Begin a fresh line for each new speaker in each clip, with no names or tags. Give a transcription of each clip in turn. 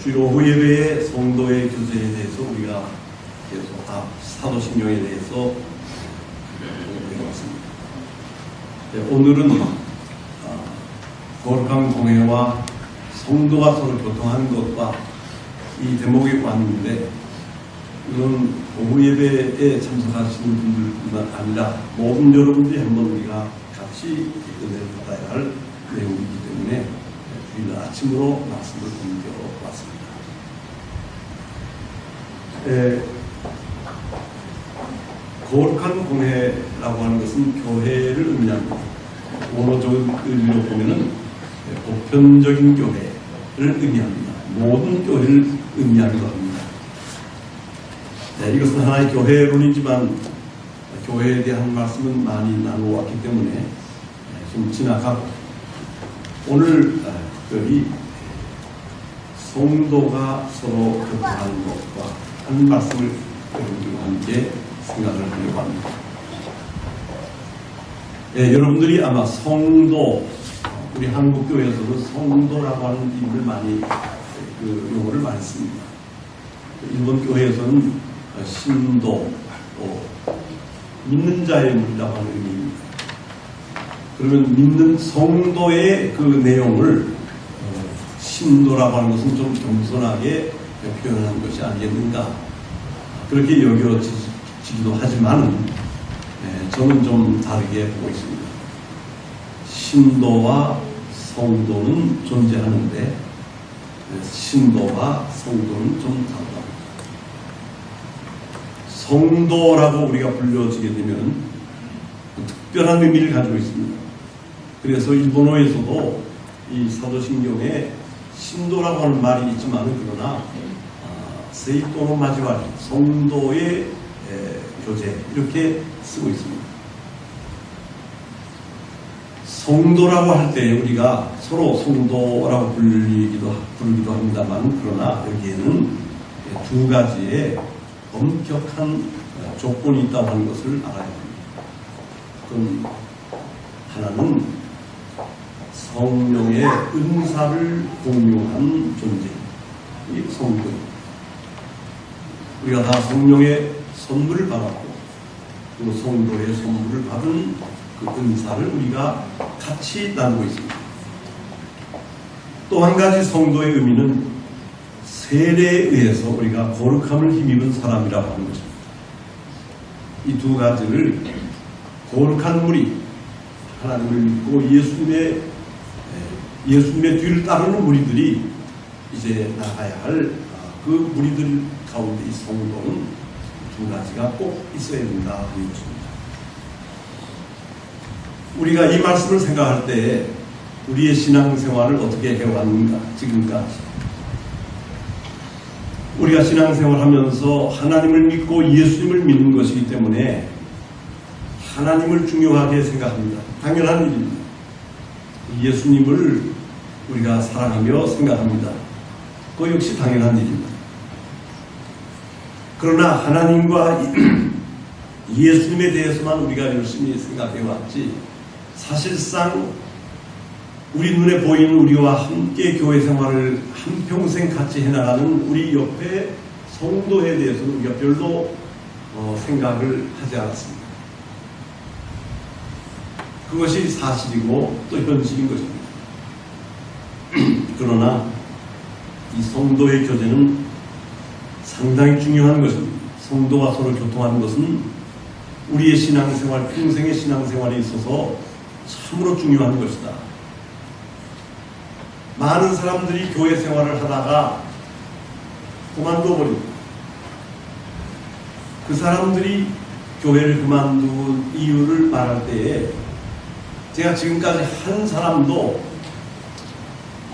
주일 오후 예배의 성도의 교제에 대해서 우리가 계속 사도신경에 대해서 공부해왔습니다. 오늘은 거룩한 공회와 성도가 서로 교통하는 것과 이 대목이 왔는데, 이건 오후 예배에 참석하시는 분들뿐만 아니라 모든 여러분들이 한번 우리가 같이 은혜를 받아야 할 내용이기 때문에 주일 아침으로 말씀을 공개해왔습니다. 거룩한 공회라고 하는 것은 교회를 의미합니다. 원어적인 의미로 보면은 보편적인 교회를 의미합니다. 모든 교회를 의미하기도 합니다. 이것은 하나의 교회론이지만 교회에 대한 말씀은 많이 나누어왔기 때문에 좀 지나가고, 오늘 특별히 성도가 서로 교통하는 것과 한 말씀을 여러분들과 함께 생각을 하려고 합니다. 여러분들이 아마 성도, 우리 한국교회에서는 성도라고 하는 이름을 많이, 용어를 많이 씁니다. 일본 교회에서는 신도, 믿는 자의 물이라고 하는 의미입니다. 그러면 믿는 성도의 그 내용을 신도라고 하는 것은 좀 겸손하게 표현한 것이 아니겠는가, 그렇게 여겨지기도 하지만 저는 좀 다르게 보고 있습니다. 신도와 성도는 존재하는데 신도와 성도는 좀 다르다. 성도라고 우리가 불려지게 되면 특별한 의미를 가지고 있습니다. 그래서 일본어에서도 이 사도신경에 신도라고 하는 말이 있지만, 그러나 세이토노 마지와리, 성도의 교제, 이렇게 쓰고 있습니다. 성도라고 할 때 우리가 서로 성도라고 부르기도 합니다만, 그러나 여기에는 두 가지의 엄격한 조건이 있다고 하는 것을 알아야 합니다. 그건 하나는 성령의 은사를 공유한 존재, 이 성도입니다. 우리가 다 성령의 선물을 받았고, 그 성도의 선물을 받은 그 은사를 우리가 같이 나누고 있습니다. 또 한 가지 성도의 의미는 세례에 의해서 우리가 거룩함을 힘입은 사람이라고 하는 것입니다. 이 두 가지를, 거룩한 무리, 하나님을 믿고 예수님의 뒤를 따르는 무리들이 이제 나가야 할 그 무리들 가운데 이 성도는 두 가지가 꼭 있어야 된다 하는 것입니다. 우리가 이 말씀을 생각할 때 우리의 신앙생활을 어떻게 해왔는가, 지금까지 우리가 신앙생활을 하면서 하나님을 믿고 예수님을 믿는 것이기 때문에 하나님을 중요하게 생각합니다. 당연한 일입니다. 예수님을 우리가 사랑하며 생각합니다. 그거 역시 당연한 일입니다. 그러나 하나님과 예수님에 대해서만 우리가 열심히 생각해왔지, 사실상 우리 눈에 보이는 우리와 함께 교회 생활을 한평생 같이 해나가는 우리 옆에 성도에 대해서는 우리가 별로 생각을 하지 않았습니다. 그것이 사실이고 또 현실인 것입니다. 그러나 이 성도의 교제는 상당히 중요한 것입니다. 성도가 서로 교통하는 것은 우리의 신앙생활, 평생의 신앙생활에 있어서 참으로 중요한 것이다. 많은 사람들이 교회 생활을 하다가 그만둬버립니다. 그 사람들이 교회를 그만둔 이유를 말할 때에 제가 지금까지 한 사람도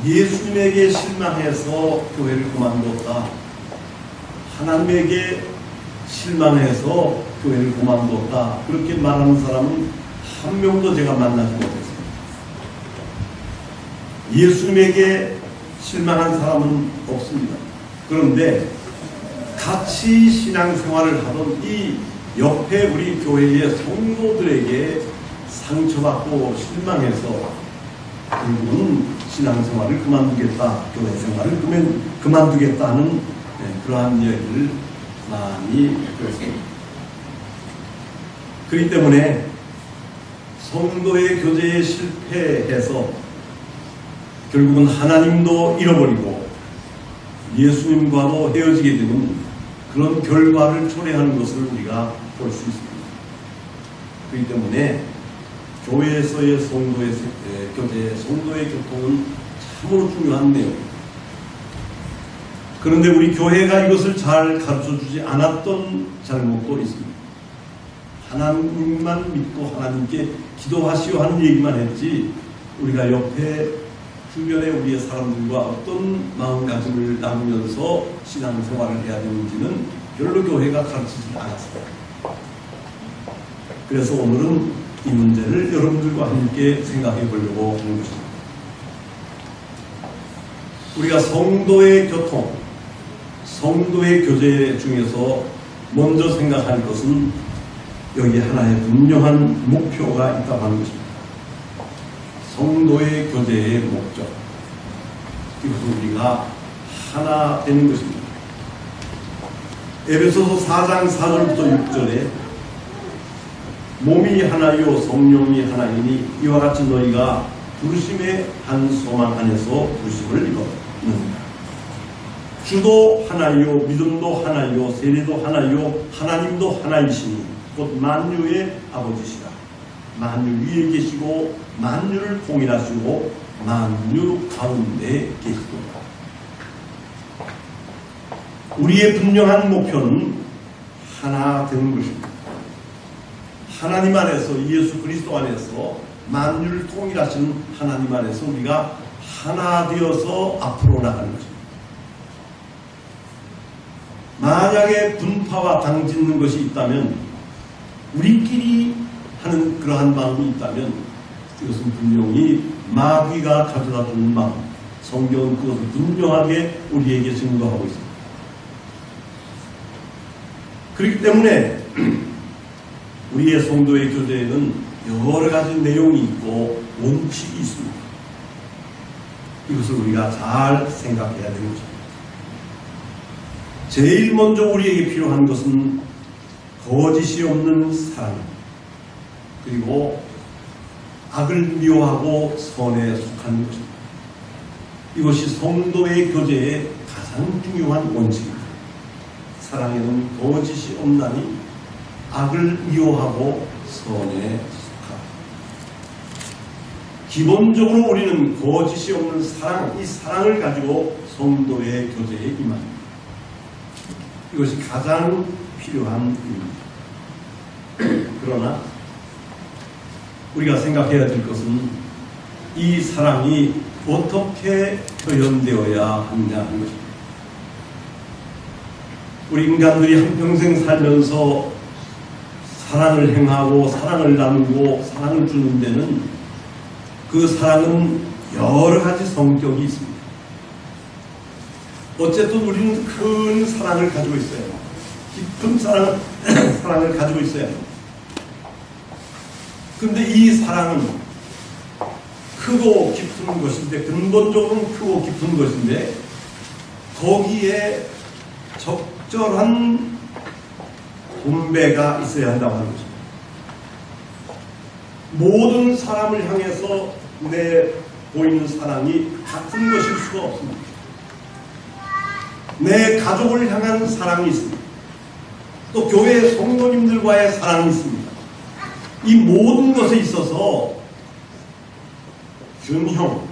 예수님에게 실망해서 교회를 그만뒀다, 하나님에게 실망해서 교회를 그만뒀다, 그렇게 말하는 사람은 한 명도 제가 만나지 못했습니다. 예수님에게 실망한 사람은 없습니다. 그런데 같이 신앙생활을 하던 이 옆에 우리 교회의 성도들에게 상처받고 실망해서 결국은 신앙생활을 그만두겠다, 교회 생활을 그만두겠다 하는 그러한 이야기를 많이 들었습니다. 그렇기 때문에 성도의 교제에 실패해서 결국은 하나님도 잃어버리고 예수님과도 헤어지게 되는 그런 결과를 초래하는 것을 우리가 볼 수 있습니다. 그렇기 때문에 교회에서의 성도의 교제, 성도의 교통은 참으로 중요한 내용입니다. 그런데 우리 교회가 이것을 잘 가르쳐주지 않았던 잘못도 있습니다. 하나님만 믿고 하나님께 기도하시오 하는 얘기만 했지 우리가 옆에 주변에 우리의 사람들과 어떤 마음가짐을 나누면서 신앙생활을 해야 되는지는 별로 교회가 가르치지 않았습니다. 그래서 오늘은 이 문제를 여러분들과 함께 생각해 보려고 하는 것입니다. 우리가 성도의 교통, 성도의 교제 중에서 먼저 생각할 것은 여기 하나의 분명한 목표가 있다고 하는 것입니다. 성도의 교제의 목적, 이것은 우리가 하나 되는 것입니다. 에베소서 4장 4절부터 6절에 몸이 하나요 성령이 하나이니 이와 같이 너희가 부르심의 한 소망 안에서 부르심을 입었느니라. 주도 하나요 믿음도 하나요 세례도 하나요 하나님도 하나이시니 곧 만유의 아버지시라. 만유 위에 계시고 만유를 통일하시고 만유 가운데 계시도다. 우리의 분명한 목표는 하나 되는 것입니다. 하나님 안에서 예수 그리스도 안에서 만유를 통일하시는 하나님 안에서 우리가 하나 되어서 앞으로 나가는 것입니다. 만약에 분파와 당짓는 것이 있다면 우리끼리 하는 그러한 마음이 있다면 이것은 분명히 마귀가 가져다 주는 마음, 성경은 그것을 분명하게 우리에게 증거하고 있습니다. 그렇기 때문에 우리의 성도의 교제에는 여러 가지 내용이 있고 원칙이 있습니다. 이것을 우리가 잘 생각해야 되는 것입니다. 제일 먼저 우리에게 필요한 것은 거짓이 없는 사랑, 그리고 악을 미워하고 선에 속하는 것입니다. 이것이 성도의 교제의 가장 중요한 원칙입니다. 사랑에는 거짓이 없나니 악을 미워하고 선에 속하라. 기본적으로 우리는 거짓이 없는 사랑, 이 사랑을 가지고 성도의 교제에 임합니다. 이것이 가장 필요한 일입니다. 그러나 우리가 생각해야 될 것은 이 사랑이 어떻게 표현되어야 하느냐 하는 것입니다. 우리 인간들이 한평생 살면서 사랑을 행하고 사랑을 나누고 사랑을 주는 데는 그 사랑은 여러 가지 성격이 있습니다. 어쨌든 우리는 큰 사랑을 가지고 있어요. 깊은 사랑을 가지고 있어요. 근데 이 사랑은 크고 깊은 것인데, 근본적으로는 크고 깊은 것인데, 거기에 적절한 분배가 있어야 한다고 하는 것입니다. 모든 사람을 향해서 보이는 사랑이 같은 것일 수가 없습니다. 내 가족을 향한 사랑이 있습니다. 또 교회 성도님들과의 사랑이 있습니다. 이 모든 것에 있어서 균형,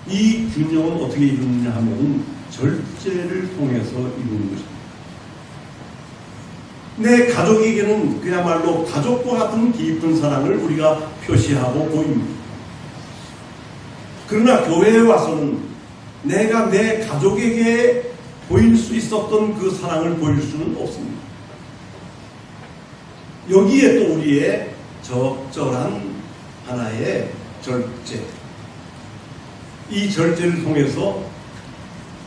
이 균형은 어떻게 이루느냐 하면 절제를 통해서 이루는 것입니다. 내 가족에게는 그야말로 가족과 같은 깊은 사랑을 우리가 표시하고 보입니다. 그러나 교회에 와서는 내가 내 가족에게 보일 수 있었던 그 사랑을 보일 수는 없습니다. 여기에 또 우리의 적절한 하나의 절제, 이 절제를 통해서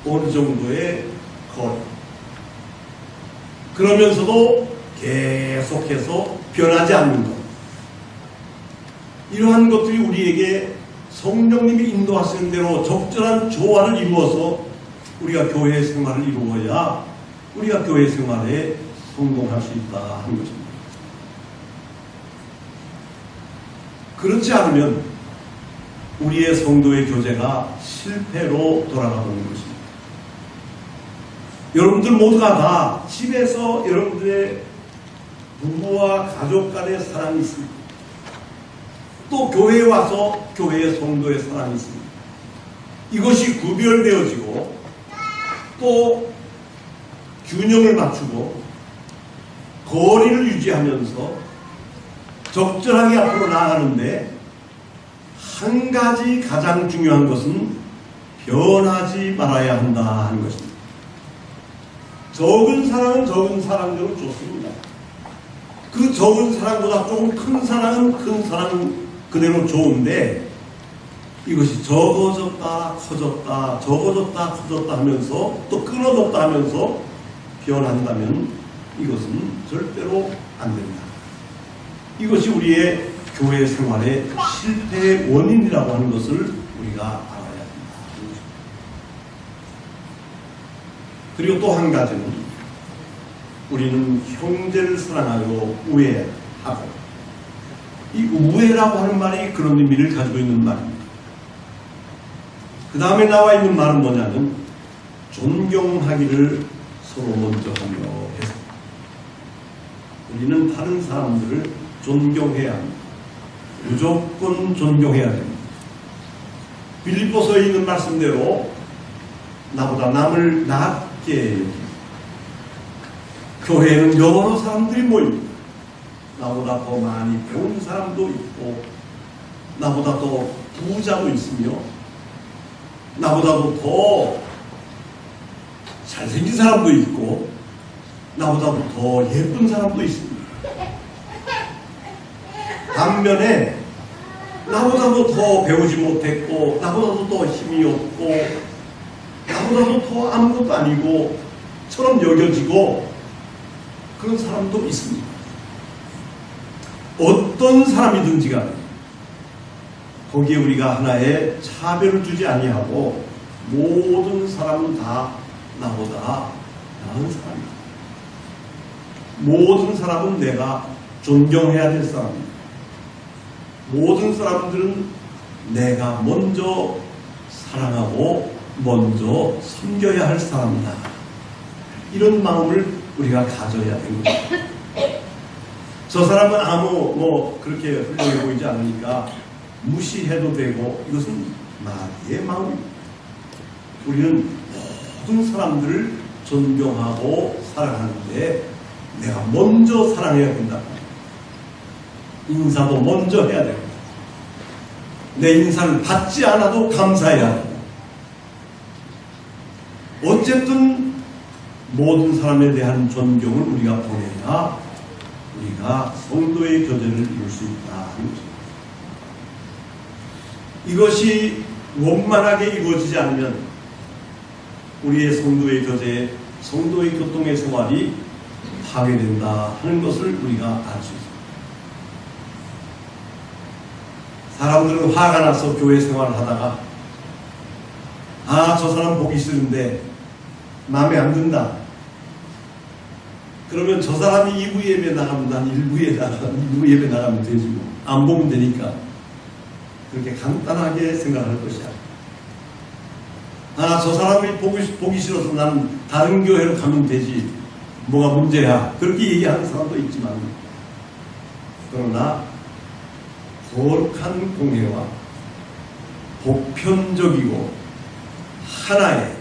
어느 정도의 거리, 그러면서도 계속해서 변하지 않는 것, 이러한 것들이 우리에게 성령님이 인도하시는 대로 적절한 조화를 이루어서 우리가 교회 생활을 이루어야 우리가 교회 생활에 성공할 수 있다 하는 것입니다. 그렇지 않으면 우리의 성도의 교제가 실패로 돌아가는 것입니다. 여러분들 모두가 다 집에서 여러분들의 부부와 가족 간의 사랑이 있습니다. 또 교회에 와서 교회의 성도의 사랑이 있습니다. 이것이 구별되어지고 또 균형을 맞추고 거리를 유지하면서 적절하게 앞으로 나아가는데 한 가지 가장 중요한 것은 변하지 말아야 한다 하는 것입니다. 적은 사랑은 적은 사랑대로 좋습니다. 그 적은 사랑보다 조금 큰 사랑은 큰 사랑 그대로 좋은데 이것이 적어졌다 커졌다 적어졌다 커졌다 하면서 또 끊어졌다 하면서 변한다면 이것은 절대로 안 됩니다. 이것이 우리의 교회 생활의 실패의 원인이라고 하는 것을 우리가 알아야 합니다. 그리고 또 한 가지는 우리는 형제를 사랑하여 우애하고, 이 우애라고 하는 말이 그런 의미를 가지고 있는 말입니다. 그 다음에 나와 있는 말은 뭐냐면 존경하기를 서로 먼저 하며 해서 우리는 다른 사람들을 존경해야 합니다. 무조건 존경해야 됩니다. 빌립보서에 있는 말씀대로 나보다 남을 낮게 여기고, 교회에는 여러 사람들이 모입니다. 나보다 더 많이 배운 사람도 있고 나보다 더 부자도 있으며 나보다도 더 잘생긴 사람도 있고 나보다도 더 예쁜 사람도 있습니다. 반면에 나보다도 더 배우지 못했고 나보다도 더 힘이 없고 나보다도 더 아무것도 아니고 처럼 여겨지고 그런 사람도 있습니다. 어떤 사람이든지 간에 거기에 우리가 하나의 차별을 두지 아니하고 모든 사람은 다 나보다 나은 사람이다. 모든 사람은 내가 존경해야 될 사람입니다. 모든 사람들은 내가 먼저 사랑하고 먼저 섬겨야 할 사람이다. 이런 마음을 우리가 가져야 되는 것입니다. 저 사람은 아무 그렇게 훌륭해 보이지 않으니까 무시해도 되고, 이것은 나의 마음입니다. 우리는 모든 사람들을 존경하고 사랑하는데 내가 먼저 사랑해야 된다. 인사도 먼저 해야 됩니다. 내 인사를 받지 않아도 감사해야 됩니다. 어쨌든 모든 사람에 대한 존경을 우리가 보내야 우리가 성도의 교제를 이룰 수 있다 하는 것입니다. 이것이 원만하게 이루어지지 않으면 우리의 성도의 교제, 성도의 교통의 생활이 파괴된다 하는 것을 우리가 알 수 있습니다. 사람들은 화가 나서 교회 생활을 하다가 저 사람 보기 싫은데 마음에 안 든다. 그러면 저 사람이 2부 예배 나가면 난 1부 예배 나가면 되지 뭐. 안 보면 되니까. 그렇게 간단하게 생각할 것이야. 저 사람이 보기 싫어서 나는 다른 교회로 가면 되지. 뭐가 문제야. 그렇게 얘기하는 사람도 있지만, 그러나 거룩한 공회와 보편적이고 하나의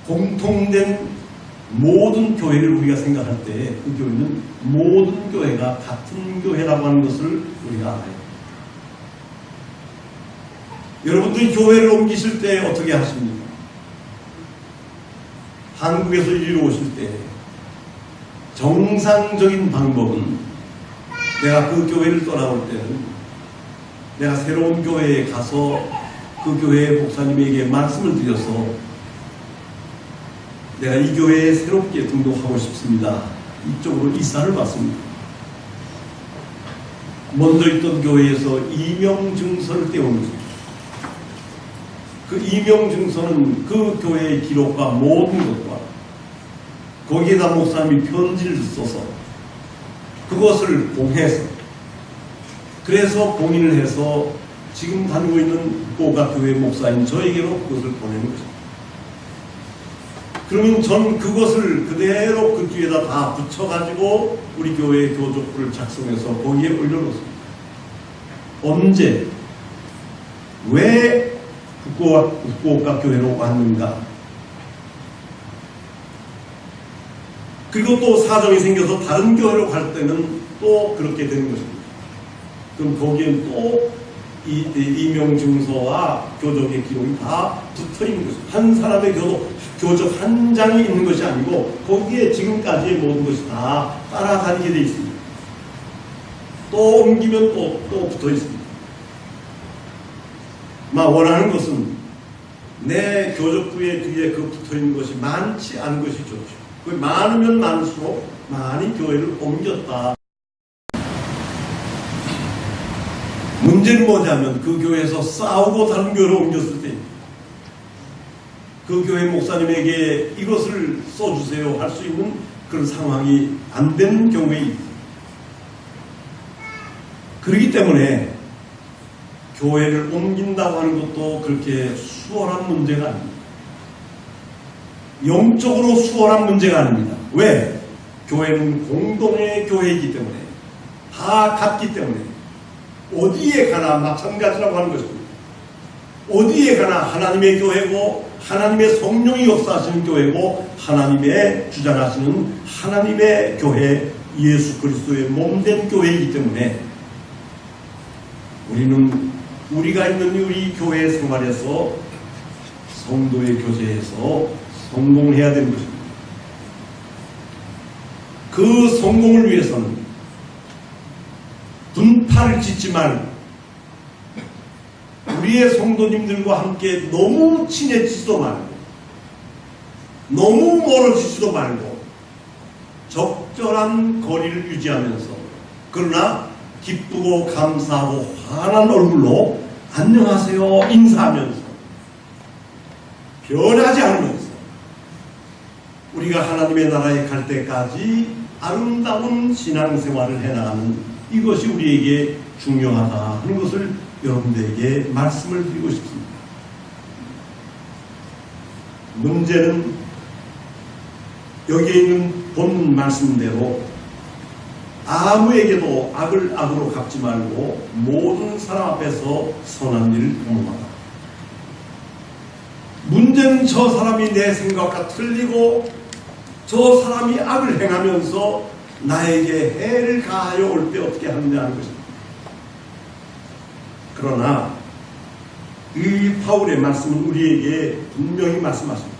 공통된 모든 교회를 우리가 생각할 때 그 교회는 모든 교회가 같은 교회라고 하는 것을 우리가 알아야 합니다. 여러분들이 교회를 옮기실 때 어떻게 하십니까? 한국에서 이리로 오실 때 정상적인 방법은 내가 그 교회를 떠나올 때는 내가 새로운 교회에 가서 그 교회의 목사님에게 말씀을 드려서 내가 이 교회에 새롭게 등록하고 싶습니다. 이쪽으로 이사를 받습니다. 먼저 있던 교회에서 이명증서를 떼온 것입니다. 그 이명증서는 그 교회의 기록과 모든 것과 거기에다 목사님이 편지를 써서 그것을 봉해서 그래서 봉인을 해서 지금 다니고 있는 후쿠오카 교회 목사인 저에게로 그것을 보내는 것입니다. 그러면 전 그것을 그대로 그 뒤에다 다 붙여가지고 우리 교회의 교족부를 작성해서 거기에 올려놓습니다. 언제, 왜 후쿠오카 교회로 왔는가? 그리고 또 사정이 생겨서 다른 교회로 갈 때는 또 그렇게 되는 것입니다. 그럼 거기엔 또 이명증서와 교적의 기록이 다 붙어 있는 것입니다. 한 사람의 교적 한 장이 있는 것이 아니고 거기에 지금까지의 모든 것이 다 따라다니게 되어 있습니다. 또 옮기면 또 붙어 있습니다. 원하는 것은 내 교적부에 뒤에 그 붙어 있는 것이 많지 않은 것이 좋죠. 그 많으면 많을수록 많이 교회를 옮겼다. 문제는 뭐냐면 그 교회에서 싸우고 다른 교회로 옮겼을 때 그 교회 목사님에게 이것을 써주세요 할 수 있는 그런 상황이 안 되는 경우에 있습니다. 그렇기 때문에 교회를 옮긴다고 하는 것도 그렇게 수월한 문제가 아닙니다. 영적으로 수월한 문제가 아닙니다. 왜? 교회는 공동의 교회이기 때문에 다 같기 때문에 어디에 가나 마찬가지라고 하는 것입니다. 어디에 가나 하나님의 교회고 하나님의 성령이 역사하시는 교회고 하나님의 주장하시는 하나님의 교회 예수 그리스도의 몸된 교회이기 때문에 우리는 우리가 있는 우리 교회 생활에서 성도의 교제에서 성공해야 되는 것입니다. 그 성공을 위해서는 분파를 짓지 말고 우리의 성도님들과 함께 너무 친해지지도 말고 너무 멀어지지도 말고 적절한 거리를 유지하면서 그러나 기쁘고 감사하고 환한 얼굴로 안녕하세요 인사하면서 변하지 않으면서 우리가 하나님의 나라에 갈 때까지 아름다운 신앙생활을 해나가는 이것이 우리에게 중요하다 하는 것을 여러분들에게 말씀을 드리고 싶습니다. 문제는 여기에 있는 본 말씀대로 아무에게도 악을 악으로 갚지 말고 모든 사람 앞에서 선한 일을 경험하라. 문제는 저 사람이 내 생각과 틀리고 저 사람이 악을 행하면서 나에게 해를 가하여 올 때 어떻게 하느냐 하는 것입니다. 그러나 이 바울의 말씀은 우리에게 분명히 말씀하십니다.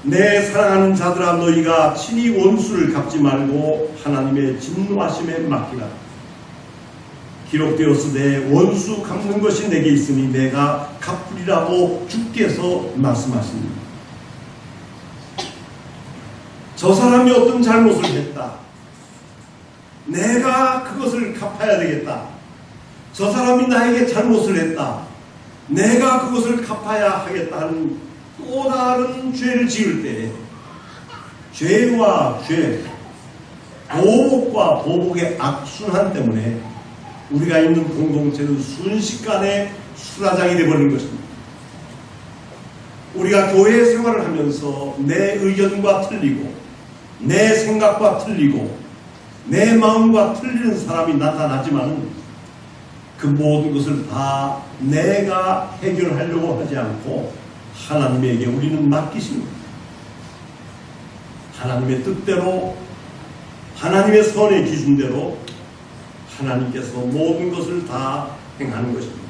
내 사랑하는 자들아 너희가 친히 원수를 갚지 말고 하나님의 진노하심에 맡기라. 기록되었으되 원수 갚는 것이 내게 있으니 내가 갚으리라고 주께서 말씀하십니다. 저 사람이 어떤 잘못을 했다. 내가 그것을 갚아야 되겠다. 저 사람이 나에게 잘못을 했다. 내가 그것을 갚아야 하겠다 하는 또 다른 죄를 지을 때 죄와 죄, 보복과 보복의 악순환 때문에 우리가 있는 공동체는 순식간에 수라장이 되어버린 것입니다. 우리가 교회 생활을 하면서 내 의견과 틀리고 내 생각과 틀리고 내 마음과 틀리는 사람이 나타나지만 그 모든 것을 다 내가 해결하려고 하지 않고 하나님에게 우리는 맡기십니다. 하나님의 뜻대로 하나님의 선의 기준대로 하나님께서 모든 것을 다 행하는 것입니다.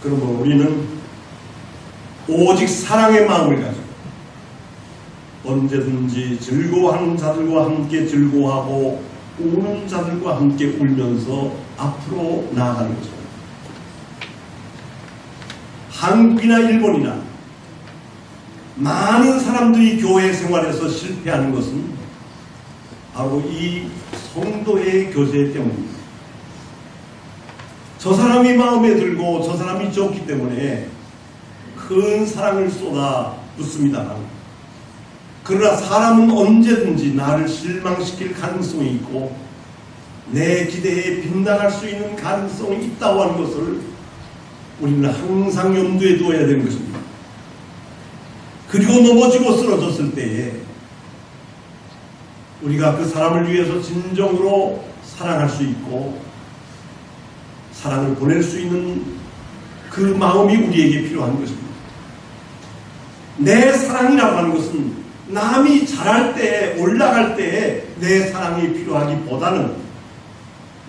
그러면 우리는 오직 사랑의 마음을 가지고 언제든지 즐거워하는 자들과 함께 즐거워하고 우는 자들과 함께 울면서 앞으로 나아가는 것입니다. 한국이나 일본이나 많은 사람들이 교회 생활에서 실패하는 것은 바로 이 성도의 교제 때문입니다. 저 사람이 마음에 들고 저 사람이 좋기 때문에 큰 사랑을 쏟아 붓습니다만, 그러나 사람은 언제든지 나를 실망시킬 가능성이 있고 내 기대에 빗나갈 수 있는 가능성이 있다고 하는 것을 우리는 항상 염두에 두어야 되는 것입니다. 그리고 넘어지고 쓰러졌을 때에 우리가 그 사람을 위해서 진정으로 사랑할 수 있고 사랑을 보낼 수 있는 그 마음이 우리에게 필요한 것입니다. 내 사랑이라고 하는 것은 남이 잘할 때, 올라갈 때에 내 사랑이 필요하기보다는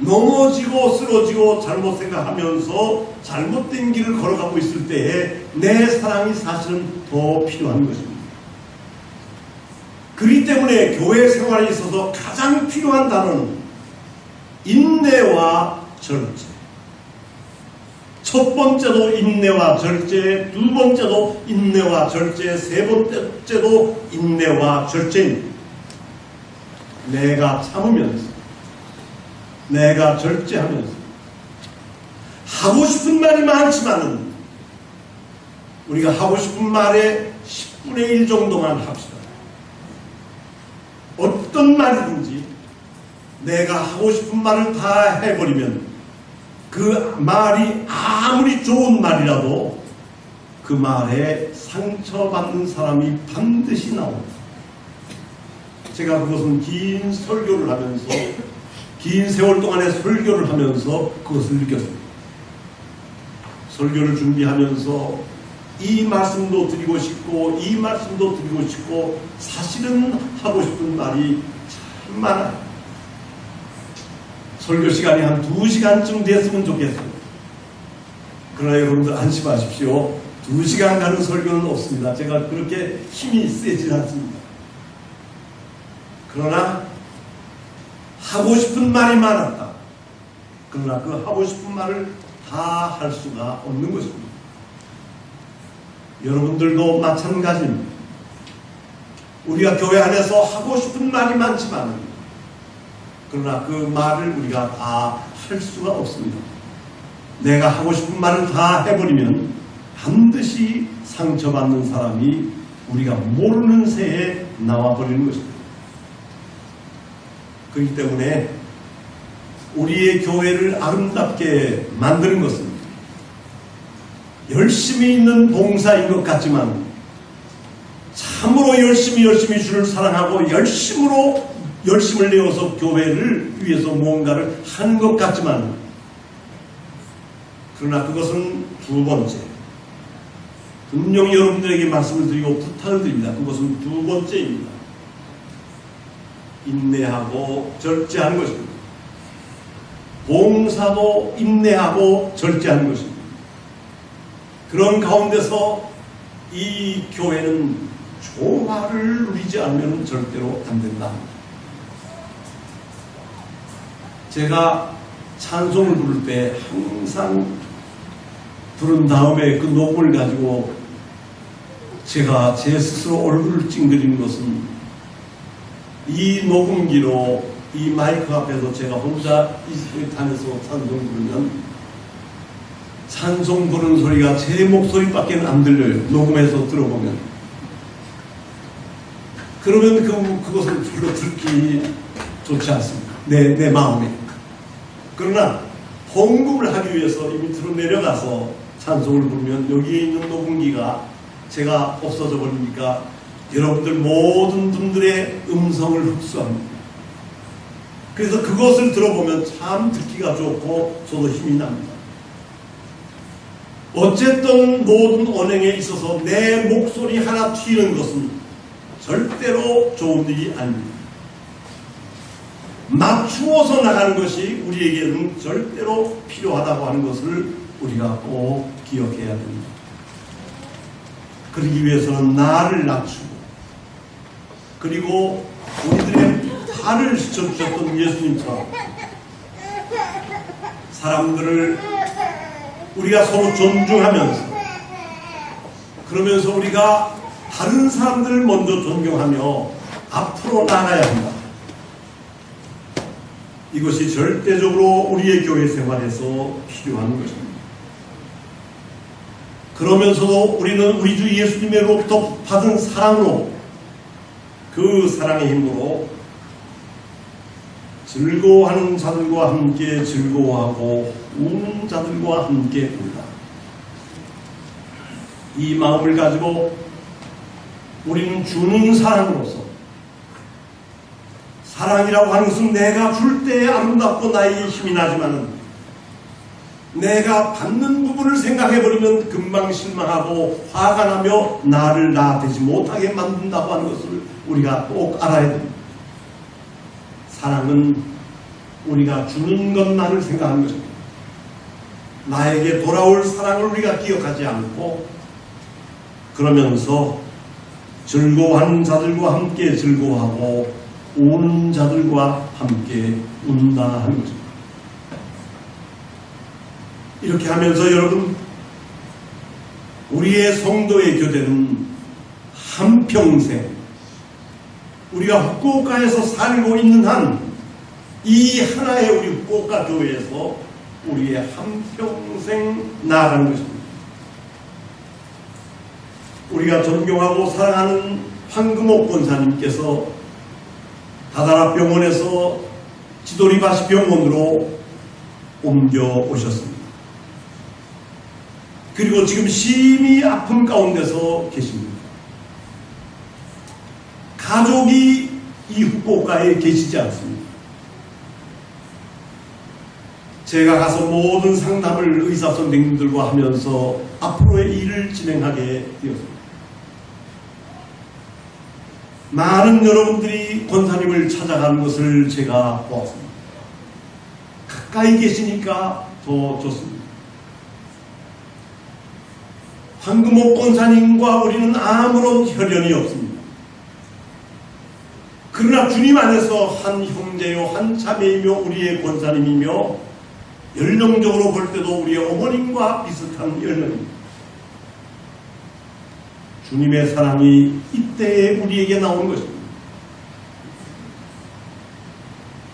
넘어지고 쓰러지고 잘못 생각하면서 잘못된 길을 걸어가고 있을 때에 내 사랑이 사실은 더 필요한 것입니다. 그렇기 때문에 교회 생활에 있어서 가장 필요한 단어는 인내와 절제. 첫 번째도 인내와 절제, 두 번째도 인내와 절제, 세 번째도 인내와 절제입니다. 내가 참으면서, 내가 절제하면서, 하고 싶은 말이 많지만은 우리가 하고 싶은 말의 10분의 1 정도만 합시다. 어떤 말이든지 내가 하고 싶은 말을 다 해버리면 그 말이 아무리 좋은 말이라도 그 말에 상처받는 사람이 반드시 나옵니다. 제가 그것은 긴 설교를 하면서, 긴 세월 동안의 설교를 하면서 그것을 느꼈습니다. 설교를 준비하면서 이 말씀도 드리고 싶고 이 말씀도 드리고 싶고 사실은 하고 싶은 말이 참 많아요. 설교 시간이 한 2시간쯤 됐으면 좋겠어요. 그러나 여러분들 안심하십시오. 2시간 가는 설교는 없습니다. 제가 그렇게 힘이 세지 않습니다. 그러나 하고 싶은 말이 많았다. 그러나 그 하고 싶은 말을 다 할 수가 없는 것입니다. 여러분들도 마찬가지입니다. 우리가 교회 안에서 하고 싶은 말이 많지만 그러나 그 말을 우리가 다 할 수가 없습니다. 내가 하고 싶은 말을 다 해버리면 반드시 상처받는 사람이 우리가 모르는 새에 나와버리는 것입니다. 그렇기 때문에 우리의 교회를 아름답게 만드는 것은 열심히 있는 봉사인 것 같지만 참으로 열심히 주를 사랑하고 열심을 내어서 교회를 위해서 무언가를 한 것 같지만 그러나 그것은 두 번째, 분명히 여러분들에게 말씀을 드리고 부탁을 드립니다. 그것은 두 번째입니다. 인내하고 절제하는 것입니다. 봉사도 인내하고 절제하는 것입니다. 그런 가운데서 이 교회는 조화를 누리지 않으면 절대로 안 된다. 제가 찬송을 부를 때 항상 부른 다음에 그 녹음을 가지고 제가 제 스스로 얼굴을 찡그리는 것은 이 녹음기로 이 마이크 앞에서 제가 혼자 이 단에서 찬송 부르면 찬송 부르는 소리가 제 목소리밖에 안 들려요. 녹음해서 들어보면. 그러면 그것을 별로 듣기 좋지 않습니다. 내 마음에. 그러나 헌금을 하기 위해서 이 밑으로 내려가서 찬송을 부르면 여기에 있는 녹음기가 제가 없어져 버리니까 여러분들 모든 분들의 음성을 흡수합니다. 그래서 그것을 들어보면 참 듣기가 좋고 저도 힘이 납니다. 어쨌든 모든 언행에 있어서 내 목소리 하나 튀는 것은 절대로 좋은 일이 아닙니다. 맞추어서 나가는 것이 우리에게는 절대로 필요하다고 하는 것을 우리가 꼭 기억해야 됩니다. 그러기 위해서는 나를 낮추고 그리고 우리들의 발을 씻어주셨던 예수님처럼 사람들을 우리가 서로 존중하면서 그러면서 우리가 다른 사람들을 먼저 존경하며 앞으로 나가야 한다. 이것이 절대적으로 우리의 교회 생활에서 필요한 것입니다. 그러면서도 우리는 우리 주 예수님으로부터 받은 사랑으로, 그 사랑의 힘으로 즐거워하는 자들과 함께 즐거워하고 우는 자들과 함께 운다. 이 마음을 가지고 우리는 주는 사랑으로서, 사랑이라고 하는 것은 내가 줄 때 아름답고 나에게 힘이 나지만은 내가 받는 부분을 생각해버리면 금방 실망하고 화가 나며 나를 되지 못하게 만든다고 하는 것을 우리가 꼭 알아야 됩니다. 사랑은 우리가 주는 것만을 생각하는 것입니다. 나에게 돌아올 사랑을 우리가 기억하지 않고, 그러면서 즐거워하는 자들과 함께 즐거워하고 우는 자들과 함께 운다 하는 것입니다. 이렇게 하면서 여러분, 우리의 성도의 교제는 한평생, 우리가 후쿠오카에서 살고 있는 한 이 하나의 우리 후쿠오카 교회에서 우리의 한평생 나아가는 것입니다. 우리가 존경하고 사랑하는 황금옥 권사님께서 다다라 병원에서 지도리바시 병원으로 옮겨오셨습니다. 그리고 지금 심히 아픔 가운데서 계십니다. 가족이 이 후쿠오카에 계시지 않습니다. 제가 가서 모든 상담을 의사 선생님들과 하면서 앞으로의 일을 진행하게 되었습니다. 많은 여러분들이 권사님을 찾아가는 것을 제가 보았습니다. 가까이 계시니까 더 좋습니다. 황금옥 권사님과 우리는 아무런 혈연이 없습니다. 그러나 주님 안에서 한 형제요 한 자매이며 우리의 권사님이며 연령적으로 볼 때도 우리의 어머님과 비슷한 연령입니다. 주님의 사랑이 이때에 우리에게 나오는 것입니다.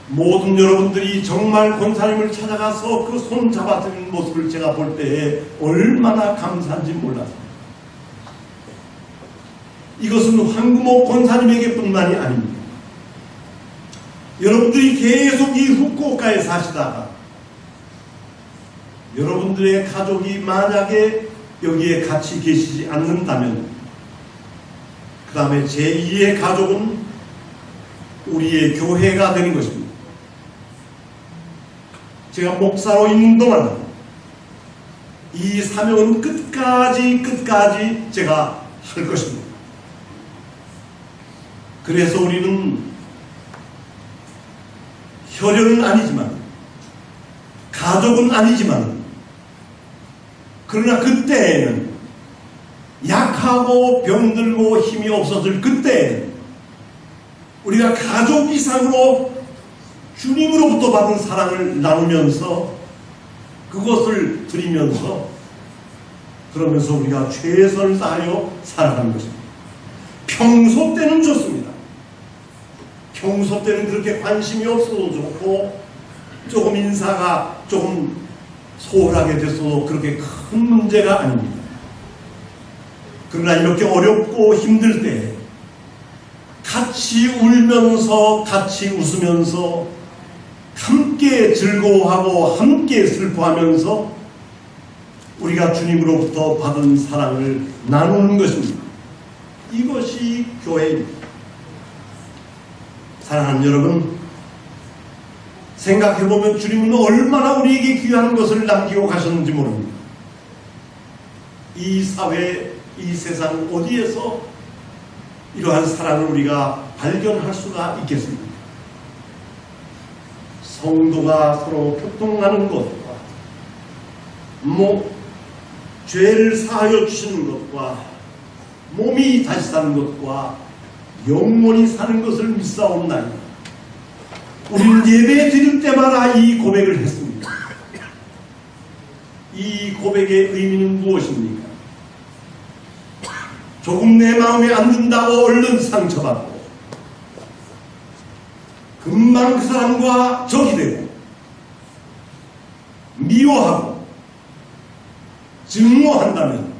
모든 여러분들이 정말 권사님을 찾아가서 그 손 잡아드리는 모습을 제가 볼 때에 얼마나 감사한지 몰랐습니다. 이것은 황금옥 권사님에게 뿐만이 아닙니다. 여러분들이 계속 이 후쿠오카에 사시다가 여러분들의 가족이 만약에 여기에 같이 계시지 않는다면 그 다음에 제2의 가족은 우리의 교회가 되는 것입니다. 제가 목사로 있는 동안 이 사명은 끝까지 제가 할 것입니다. 그래서 우리는 혈연은 아니지만 가족은 아니지만 그러나 그때에는 약하고 병들고 힘이 없어질 그때에는 우리가 가족 이상으로 주님으로부터 받은 사랑을 나누면서 그것을 드리면서 그러면서 우리가 최선을 다하여 살아가는 것입니다. 평소 때는 좋습니다. 평소 때는 그렇게 관심이 없어도 좋고 조금 인사가 조금 소홀하게 됐어도 그렇게 큰 문제가 아닙니다. 그러나 이렇게 어렵고 힘들 때 같이 울면서 같이 웃으면서 함께 즐거워하고 함께 슬퍼하면서 우리가 주님으로부터 받은 사랑을 나누는 것입니다. 이것이 교회입니다. 사랑하는 여러분, 생각해보면 주님은 얼마나 우리에게 귀한 것을 남기고 가셨는지 모릅니다. 이 사회, 이 세상 어디에서 이러한 사랑을 우리가 발견할 수가 있겠습니까? 성도가 서로 교통하는 것과 죄를 사하여 주시는 것과 몸이 다시 사는 것과 영원히 사는 것을 믿사옵나이다. 우리는 예배 드릴 때마다 이 고백을 했습니다. 이 고백의 의미는 무엇입니까? 조금 내 마음에 안 든다고 얼른 상처받고 그 금방 그 사람과 적이 되고 미워하고 증오한다면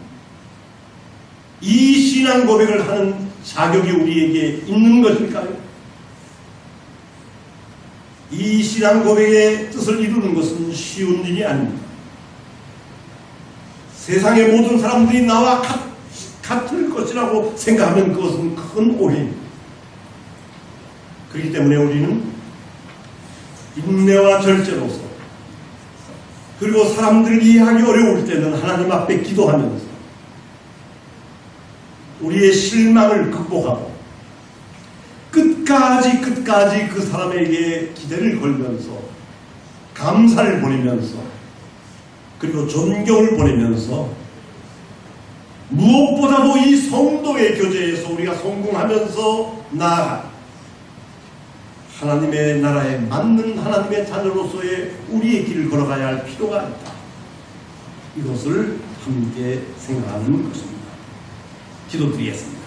이 신앙 고백을 하는 자격이 우리에게 있는 것일까요? 이 신앙 고백의 뜻을 이루는 것은 쉬운 일이 아닙니다. 세상의 모든 사람들이 나와 같을 것이라고 생각하면 그것은 큰 오해입니다. 그렇기 때문에 우리는 인내와 절제로서, 그리고 사람들을 이해하기 어려울 때는 하나님 앞에 기도하면서 우리의 실망을 극복하고 끝까지 그 사람에게 기대를 걸면서 감사를 보내면서 그리고 존경을 보내면서 무엇보다도 이 성도의 교제에서 우리가 성공하면서 나아가 하나님의 나라에 맞는 하나님의 자녀로서의 우리의 길을 걸어가야 할 필요가 있다. 이것을 함께 생각하는 것입니다. 기도드리겠습니다.